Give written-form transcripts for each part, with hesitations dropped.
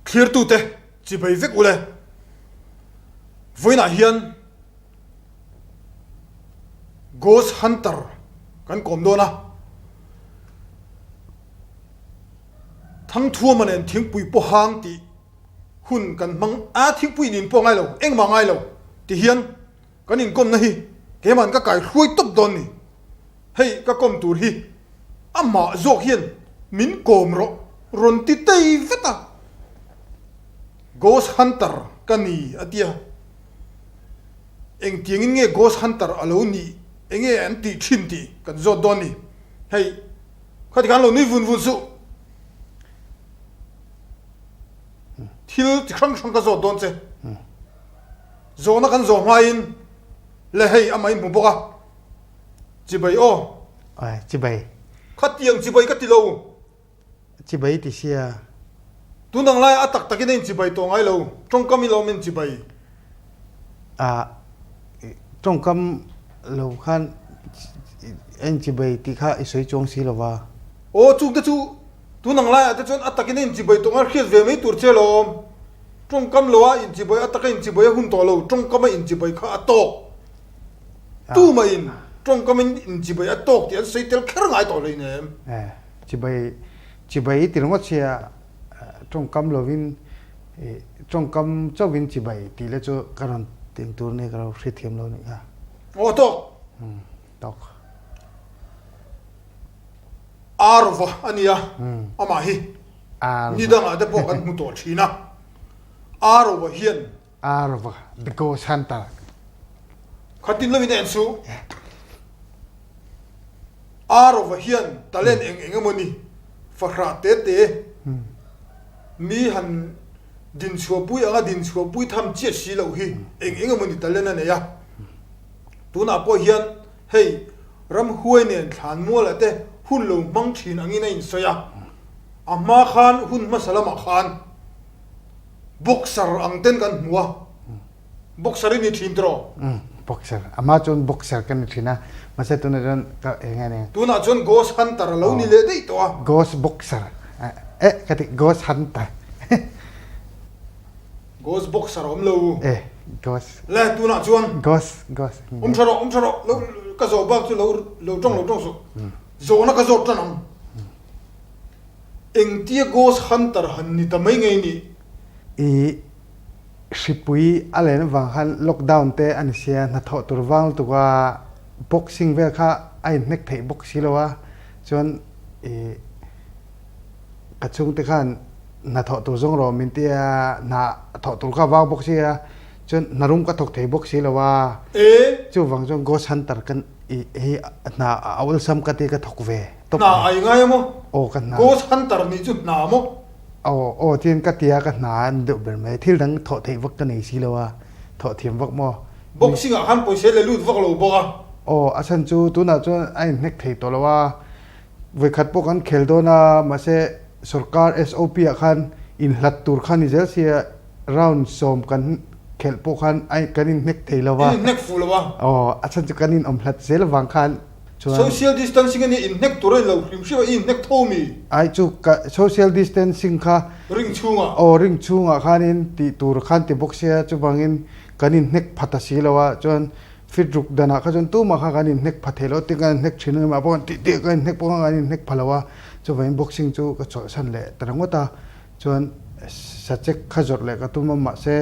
clear tu te chỉ bay vek ule với na hiền ghost hunter kan kom do na thang thua manen thing pui po hang ti hun kan mang a thing pui nin po ngai lo eng ma ngai lo ti hiền kan in kom na hi ke man ka kai hlui top don ni hei ka kom tur hi amma zok hiền min kom ro ron ti tei veta ghost hunter kani atia eng tiangin nge ghost hunter alo ni enge anti thinti kan zo doni hei khati kan lo ni vun vun su thil ti khang khang ka zo don che zo na kan zo main le hei amai mu boka chibai o ai chibai khatiang chibai ka ti lo chibai ti sia tu nang lai atak takin in chibai to ngai lo trong kami lo min chibai trong cam lâu khan anh chibai ti kha isoi chong si lawa o chung te chu tu nang lai ata chon atakin in chibai to ngar khiat ve mai tur che lo trong kam lo in chibai atakin chibai hun to lo trong kam in chibai kha atok tu ma in trong kam in chibai atok ti an sei tel khar ngai to le ne chibai ti ngot sia trong cam lovin trong cam cho vin chibai ti le cho karan ting tur ne karo hri thiam lo ni ha o to tok arva ania ama hi ni dang ade po kan mu to thina arva hian arva the ghost hunter khatin lovin en su arva hian talen eng amoni fakhra te mi han din chua pui anga din chua pui tham chiat si lo hi eng amoni talen ane ya tuna po hian hei ram huai nen thlan mo la te hun lo mang thin angin in soya amma khan hun masalama khan boxer ang ten kan muwa boxer ni thin tro boxer ama chon boxer kan thina mase tu na ran ka engane tuna chon ghost hunter lo ni le dei to ghost boxer kati ghost hunter ghost boxer om lo ghost le tuna chon ghost charo lo ka zo ba chu lo tong su zo na ka zo tanang eng tia ghost hunter han ni tamai ngai ni shipui alen wang han lockdown te an sia na tho tur wang tu wa boxing ve kha ai nek thei boxi lo wa chon kachung te khan na tho tur zong ro min tia na tho tur ka wa boxi ya chon narum ka thok thei boxi lo wa chu wang jong ghost hunter kan na awal sam ka te ka thok ve na ai ngai mo o kan na ghost hunter ni chu na mo tin ka tia ka na du ber mai thil dang tho thei vak ka nei si lo wa tho thiam vak mo boxing a han poise le lut vak lo boka asan chu tu na chu ai nek thei to lo wa ve khat po kan khel do na ma se sarkar SOP a khan in hlat tur khan ijel sia round som kan khel po khan ai kanin nek thei lo wa nek fu lo wa asan chu kanin om hlat sel wang khan social distancing ni in nek tur lo hrim shi in nek thomi ai chu social distancing kha ring chunga khanin ti tur khan ti boxia chu bangin kanin nek phata si lo wa chon fit ruk dana kha chon tu ma kha kanin nek phathelo ti kan nek thrin ma bon ti kan nek po kanin nek phalawa chu vain boxing chu ka cho san le tarangota chon sachek khajor le ka tu ma se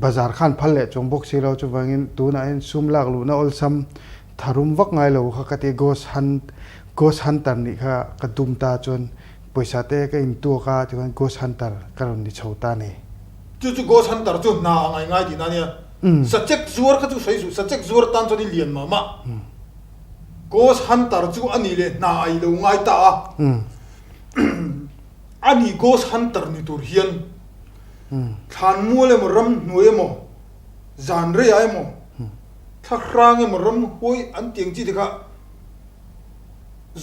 bazar khan phal le chong boxi lo chu wangin tu na in sum lak lu na ol sam tharum vak ngai lo kha kati ghost hunter ni kha ka dum ta chon poisa te ka in tu kha chuan ghost hunter karon ni chhota ni chu ghost hunter chu na ngai di na nia sachek zuar kha chu sei su sachek zuar tan choni lian ma ghost hunter chu ani le na ai lo ngai ta ani ghost hunter ni tur hian khan mua le mo ram nuai mo zan re ai mo tha krang mo ram hoi an tiang chi dikha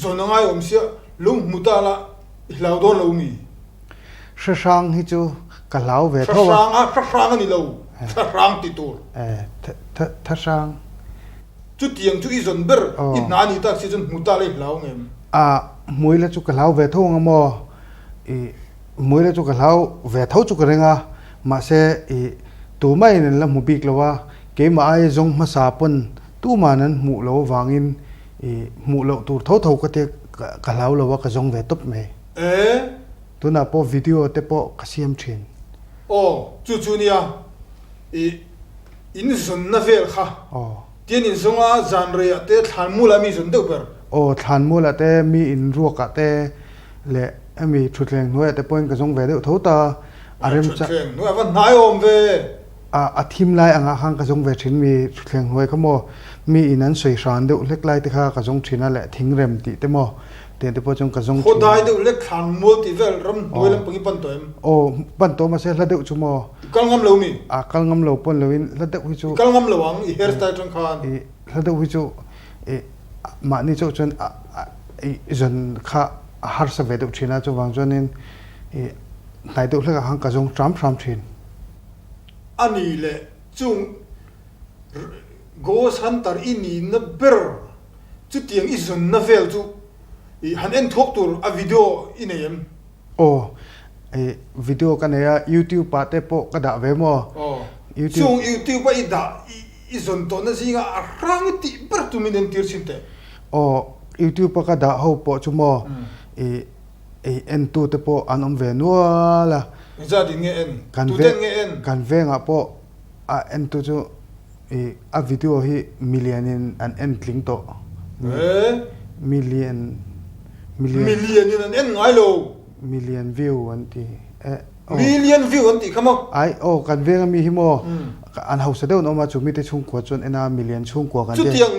zonangai om sia lung mutala hlau don lo mi shang hi chu ka lau ve tho shang ni lo shang ti tur tha shang chút tiếng chút izon ber ít nãy ni ta chỉ chun muta lấy lao nghe muối là chút cái lao về thâu ngâm mò muối là chút cái lao về thâu chút cái renga mà sẽ tụ mai nên là một big lawa cái mà ai dùng mà sa pun tụ mà nên mũ lâu vangin mũ lâu tụ thâu thâu cái lao lawa cái dùng về top mày tụ na po video te po kasiam train chú nia in zon na vel kha tiên in zonga genre te than mu la mi zon deuh ber than mu la te mi in ruaka te le ami thutleng noi te point ka jong ve deuh tho ta arem cha noi van nai om ve a thim lai anga khang ka jong ve thin mi thutleng noi khamo mi in an soi ran deuh lek lai te kha ka jong thina le thing rem ti te mo te po jong ka jong khodai deuh lek than mu ti vel ram noi lam pangi pan toem pan to ma se la deuh chu mo kal ngam lo mi kal ngam lo pon loin la deuh hu chu kal ngam lo ang i hairstyle tang khan la deuh hu chu ma ni chu chon zon kha har sa ve deuh thina chu wang jonin nai deuh lek hang ka jong tram thin ani le chung ghost hunter ini na ber chu tiang izon na vel chu han en thok tur a video inayem video ka ne YouTube pa te po ka da ve mo chung YouTube pa ida izon to na zinga arang ti ber tu minen tir sinte YouTube pa ka da ho po chu mo en tu te po anom ve no la za din nge en tu den nge en kan ve nga po en tu chu a video hi million in an en kling to million in an en ngai lo million view anti million view anti khamo ai kan ve nga mi hi mo an house de no ma chu mi te chung ko chon ena million chung ko kan chu tiang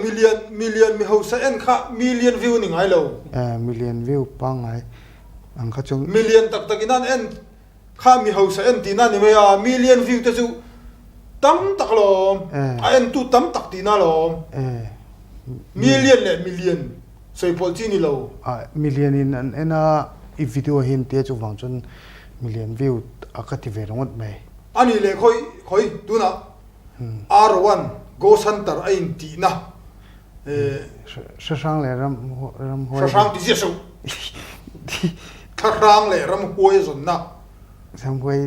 million mi house en kha million view ni ngai lo million view pa ngai ang kha chung million tak inan en kha mi house en ti na ni me ya million view te chu tam tak lo en tu tam tak ti na lo million soi pol chi ni lo million in an ena i video hin te chu wang chon million view akati ve rongot mai ani le khoi tu na R1 ghost hunter ain ti na sang le ram hoi sang ti je so rang le ram hoi zon na ram hoi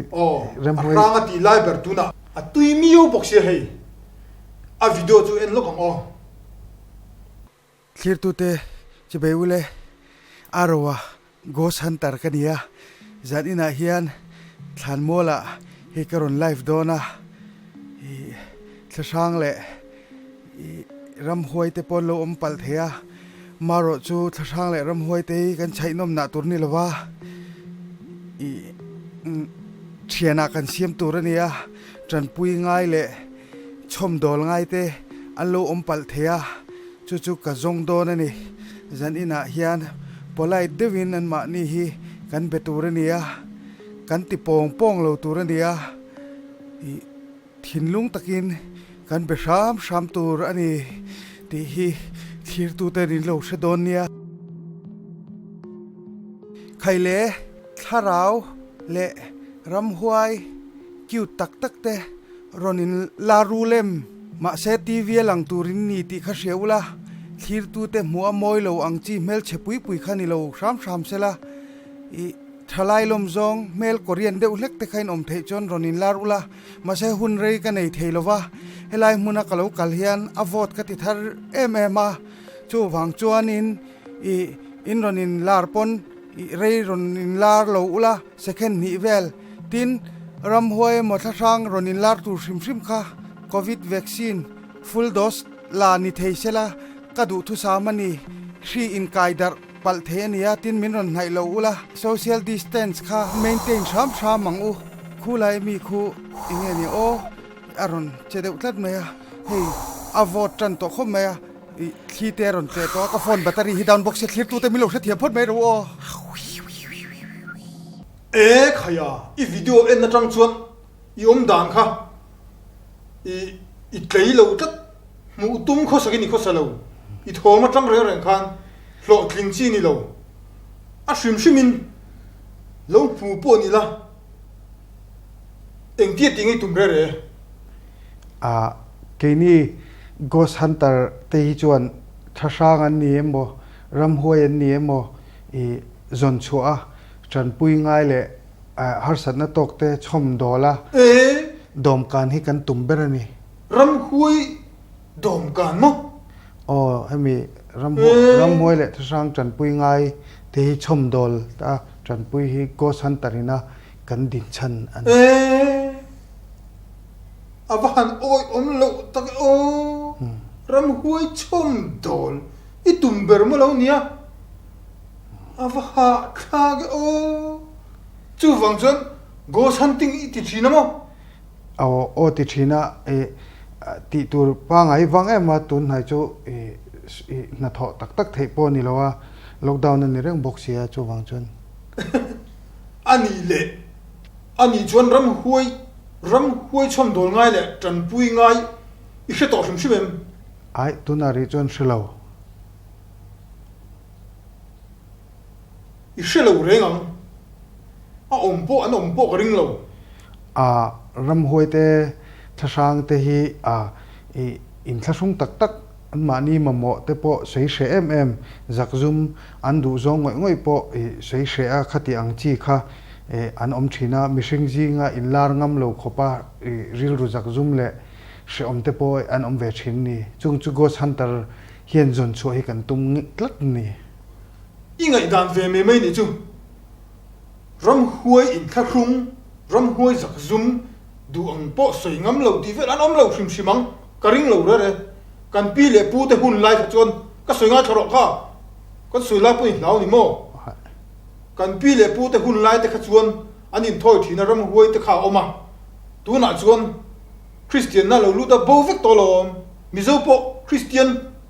rang ati lai ber tu na a tui miu bok se hei a video chu en lo kong clear tu te che be ule arwa ghost hunter kania zanina hian thlan mola he karon live dona thlasang le ram hoi te pon lo pal thea maro chu thlasang le ram hoi te kan chainom na turni lawa thiana kan siam turania tran pui ngai le chom dol ngai te an lo pal thea chu ka zong don ani zanina hian polai devin an ma ni hi kan beturania kan ti pong lo turania thinlung takin kan be sham tur ani ti hi thir tu te rin lo shedonia khaile tharau le ram huai kiu tak te ronin larulem ma se tv lang turin ni ti kha sheula thir tu te muwa moi lo angchi mel chepui pui khani lo sham sela thalai lom zong mel korean de ulek te khain om thei chon ronin lar ula ma se hun rei ka nei theilowa helai muna kalo kalhian avot ka ti thar ma chu wang chuan in ronin lar pon rei ronin lar lo ula second ni vel tin ram hoi mo thasang ronin lar tu sim kha covid vaccine full dose la ni thei sela kadu thu samani hri in kaidar pal the ania tin min ron nai lo ula social distance kha maintain sham mang u khulai mi khu inge ni aron chede utlat maya hei avot tran to khom maya khi te ron che to ka phone battery hi down box se thlir tu te mi lo se thia phot mai ro khaya i video en na tang chuan i dan kha i tlei lo tat mu tum kho sakini kho salo i thoma tang re reng khan lo tling chi ni lo a shim lo pu po ni la eng tie tingi tum re ke ni ghost hunter te hi chuan thasang an ni emo ramhuai an ni emo I zon chua tran pui ngai le harsat na tok te chom dola dom kan hi kan tumber ani ram hui dom kan mo hemi ramhuai le thasang tran pui ngai te hi chom dol ta tran pui hi ghost hunter ina kan din chan an avan oi lo tak ram hui chom dol I tumber mo lo nia avaha khag chu wang chon ghost hunting I ti thina mo ti thina ti tur pa ngai wang ema tun hai chu na tho tak tak thei po ni lowa lockdown ani reng boxia chu wang chon ani chuan ram huai chom dol ngai le tran pui ngai I hre to hrim hrimem ai tunari chon shilo I hre lo rengang om po ka ring lo ram huai te thasang te hi in thlasung tak tak an mani mamo te po sei she zakzum an du zong ngoi po sei she a khati ang chi kha an om thina mishing ji nga in lar ngam lo khopa ril ru zakzum le she om te po an om ve thin ni chung chu ghost hunter hian zon chu hi kan tum tlat ni ingai dan ve me mai ni chu ram huai in thlung ram huai zakzum du ang po soi ngam lo ti vel an om lo hrim hrimang ka ring lo re kan pi le pu te hun lai chon ka soi nga tharo kha kan soi la pu lau ni mo kan pi le pu te hun lai te kha chuan anin thoi thina ram huai te kha oma tu na chuan Christian na lo lu da bo vek to lom mizo po Christian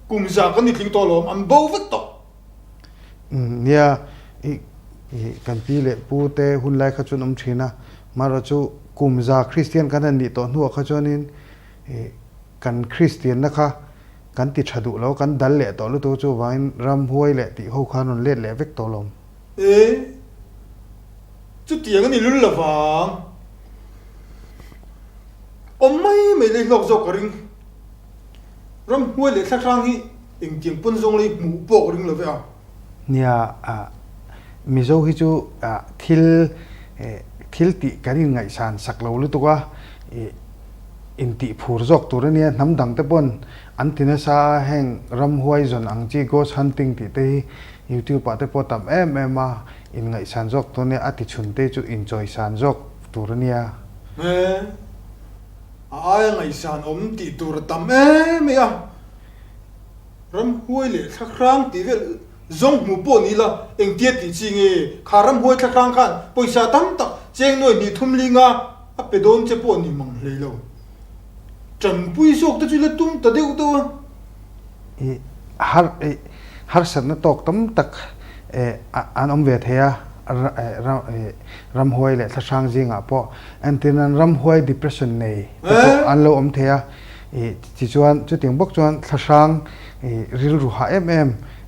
kum za kan ni thling to lom an bo vek to nia kan pi le pu te hun lai kha chun om thina mara chu kum za Christian kan ni to nu kha chuanin kan Christian na kha kan ti thadu lo kan dal le to lu to chu wain ram huai le ti ho khan on le le vek to lom chu tiang ni lul lawang mai me le lok zo ka ring ram huai le thlang hi eng tiang pun zong le mu po ring lo ve nia mizo hi chu thil ti kanin ngai san sak lo lu to ka in ti phur jok tur ania nam dang te pon an tina sa heng ram huai zon ang chi ghost hunting ti te YouTube pa te po tam ma in ngai san jok to ne ati chun te chu enjoy san jok tur ania ai ngai san om ti tur tam me ya ram huai le thlang ti vel zong mu po ni la eng tiet ti chi nge kharam huai thlang khan poisa tam tak cheng noi ni thum linga a pe don che po ni mang le lo chan pui sok ta chu le tum ta deu to har sat na tok tam tak an om ve thea ram huai le thasang jinga po antinan ram huai depression nei an lo om thea chi chuan chu ting bok chuan thasang ril ru ha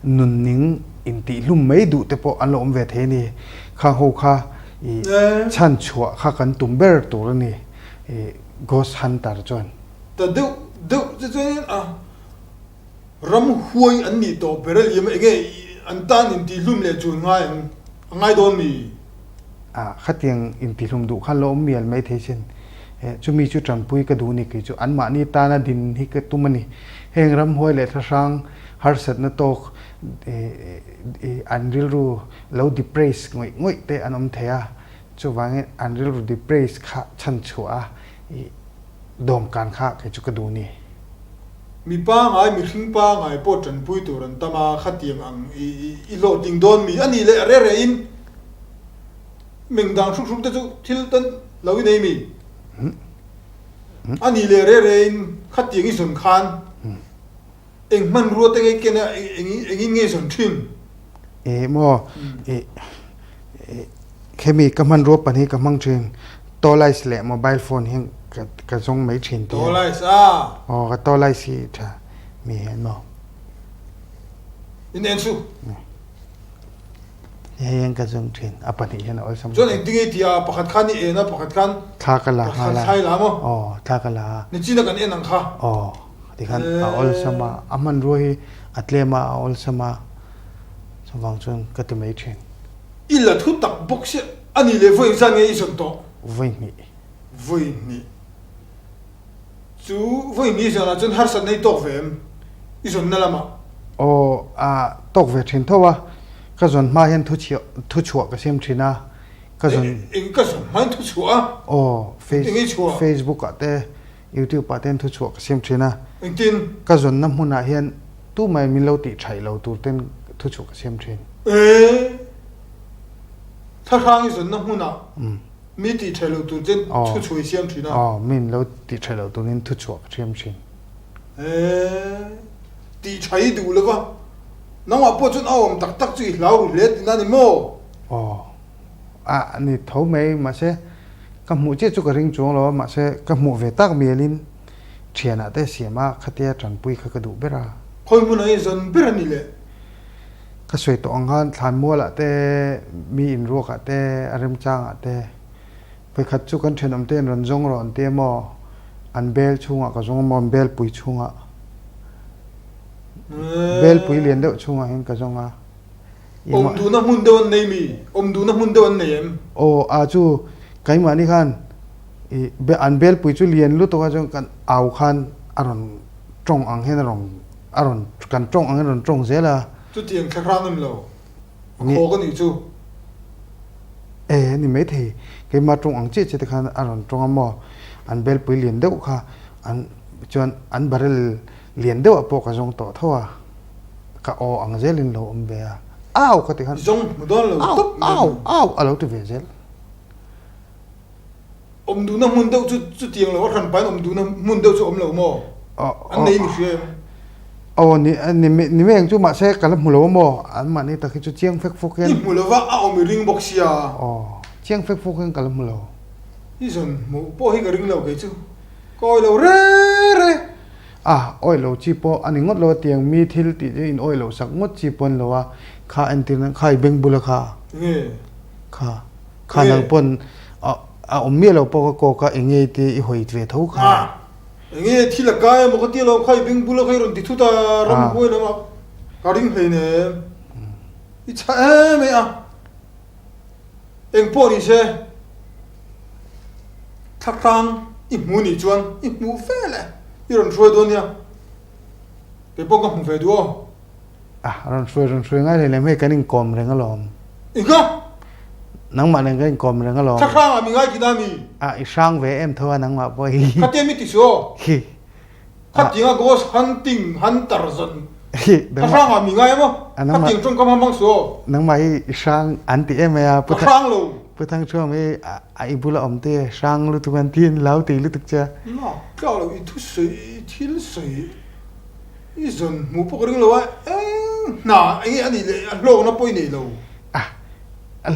nun ning in ti lum mai du te po an lo om ve the ni kha ho kha chan chua kha kan tumber tur ni ghost hunter chuan ta deu chuan ram huai an ni to beral yem enge an tan in ti lum le chu ngai don mi khatiang in ti lum du khan lo om mial mai the chen chu mi chu tram pui ka du ni ki chu an ma ni ta na din hi ka tumani heng ram huai le thasang har sat na tok an ril ru lo depress ngoi te an om thea chu wang an ril ru depress kha chan chua dom kan kha ke chu ka du ni mi pa ngai mi hring pa ngai po tran pui tur an tama khatiang ang I lo ding don mi ani le re in ming dang suk te chu thil tan lo nei mi ani le re in khatiang I sun khan eng man ruo te ke na eng nge son thim mo khemi ka man ruo pani ka mang thin to lai sle mobile phone hing ka zong mai thin to lai sa ka to lai si tha mi hen mo in en su heng ka zong thin apani hen ol sam chon eng dinge tia pakhat khan ni na pakhat khan tha ka la thai la mo tha ka la ni china kan en ang kha ti khan all sama aman roi atlema all sama sawang chun katimei thin illa thu tak box ani le voi zan nge ison to voi ni chu voi ni zana chun har san nei tok vem ison nalama o a tok ve thin thowa ka zon ma hian thu chuak ka sem thina ka zon ka zon man thu chua o Facebook ate YouTube paten thu chuak ka sem thina tin ka zon na hmuna hian tu mai min lo ti thai lo tur ten thu chuak ka sem thin tha khang ison na hmuna mi ti thai lo tur ten thu chui sem thina min lo ti thai lo tur nin thu chuak sem thin ti thai du lova nangwa po chun awam tak tak chui lau le tin ani mo ni thau mai ma se ka mu che chu ka ring chung lo ma se ka mu ve tak mielin thiana te siama khatia tran pui kha ka du bera khoi mu nai zon bera ni le ka soi to angan than mo la te mi in ro ka te arem chang ate pe khat chu kan thenam te ron jong ron te mo an bel chunga ka jong mo bel pui chunga bel pui lian deuh chunga hin ka jonga du na mun dewan nei mi du na mun dewan nei em a chu kai ma ni khan be an bel pui chu lian lu to ka jong kan au khan aron tong ang hen rong aron kan tong ang ron tong zela chu tiang khakran nam lo kho ka ni chu ni me the kai ma tong ang che che te khan aron tong amo an bel pui lian deuh kha an chuan an barrel lian deuh po ka jong to thowa ka o ang zelin lo um be aw ka ti khan jong mudon lo top aw alo tu ve zel du na mun deuh chu tiang lo khan pan du na mun deuh chu lo mo an nei ni hre ni meng chu ma se kala mulo mo an ma ni ta ki chu chiang fek fok hen ni mulo wa a mi ring box ya chiang fek fok hen kala mulo hi zon mo po hi ka ring lo ke chu koi lo re oi lo chi po ani ngot lo tiang mi thil ti in oi lo sak ngot chi pon lo wa kha antin khai beng bula kha kha nang pon mi lo po ko ka engei ti i hoi tve tho kha engei thil ka mo ka ti lo khai beng bula khai ron ti thu ta ram hoi na ma ka ring hei ne i cha me eng po ni se thakang i mu ni chuan i mu fe le iron shoi do nia te po ka mu fe do ron shoi ngai le me kanin kom reng alom ika nang ma nang kain kom reng alom thakang mi ngai ki na mi i sang ve em thowa nang ma bo hi ka te mi ti so hi khatinga ghost hunting hunter zon thakang mi ngai mo khating chung kam mang so nang ma hi sang anti em ya thakang lo thang cho me ai bula om te sang lu tu kan tin lau ti lu tuk cha no ka lo I thu sei thil sei I zon mu po ring lo wa na ai ani le lo na poi nei lo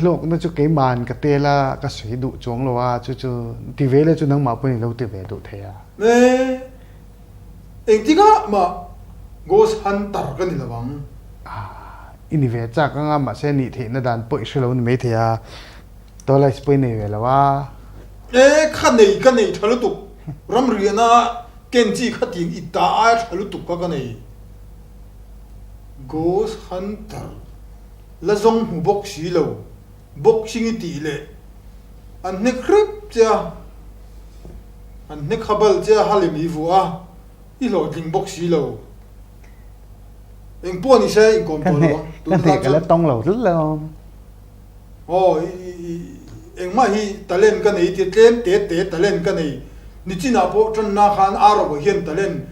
lok na chu ke man ka te la ka sui du chong lo wa chu ti ve le chu nang ma poi lo ti ve du the ya ne eng ti ga ma ghost hunter ka ni lawang ini ve cha ka nga ma se ni the na dan poi se lo ni me the ya to la spoi nei ve la wa kha nei ka nei thalu tu ram ri na ken chi khating I ta a thalu tu ka nei ghost hunter la zong hu bok si lo boxing ti le an ne krip cha an ne khabal cha halimi vua I lo ding box si lo eng po ni se eng kom to lo tu ta ka la tong lo rut lo eng ma hi talent ka nei ti tlem te talent ka nei ni china po tran na khan aro bo hian talent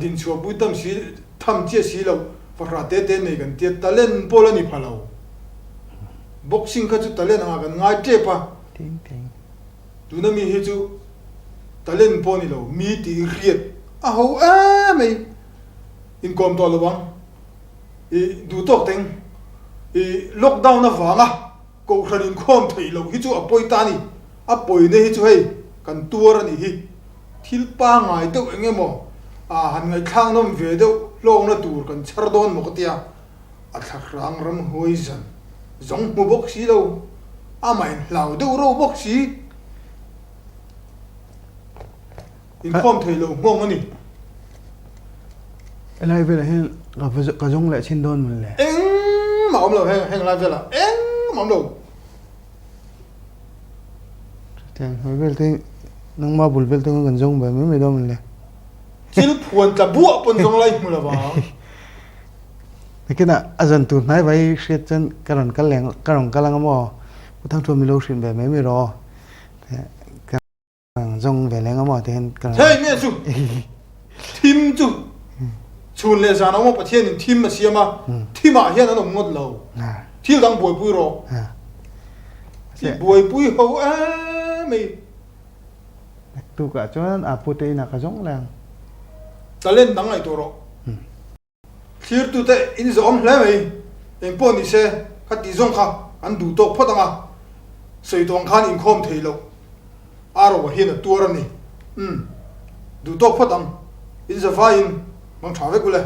din chua pui tam si tham che si lo fakra te nei kan ti talent pola ni phalo boxing ka chu talent a kan ngai te pa ting tu na mi hi chu talent po ni lo mi ti riet a ho mai in kom to lo bang du tok teng lockdown na wanga ko khanin khom thei lo hi chu apoi ta ni apoi ne hi chu hei kan tur ani hi thil pa ngai to engemo han ngai thang nom ve do long na tur kan char don mo tia a thak rang ram hoi zan zong mu bok si lo a mai lau do ro bok si in khom thei lo ngong ani อะไรไปเลยให้กระจงแหละชินโดนมันแหละ eng mà ông lo heng la vela eng mà ông lo แต่ไม่เป็นที่นังมาบุลเป็นตัวกันจงแบบไม่โดนมันเลย chỉ phuan ta bua pon song lai mu la ba แต่ก็น่ะอาจารย์ตูนายไว้เสียจนกระหล่ำกระแหลงกระหล่ำกระลังก็มอผู้ทั้งทัวมีโลกสินแบบไม่รอแต่กระหล่ำจงแบบแรงก็มอแต่เห็นกระหล่ำ hey me su tim chu chun le sa na mo pathian in tim ma siama tim ma hian an ngot lo อ่า thil dang boi pui ro อ่า si boi pui ho a me ตูกะจนอาปุเตน่ะกระจงแรง ta len dang ai to ro clear tu te in zo om hle me en po ni se kha ti zong kha an du tok photanga sei tong khan in khom thei lo aro wa hin a tur ani du tok photam in za va in mang tha ve ku le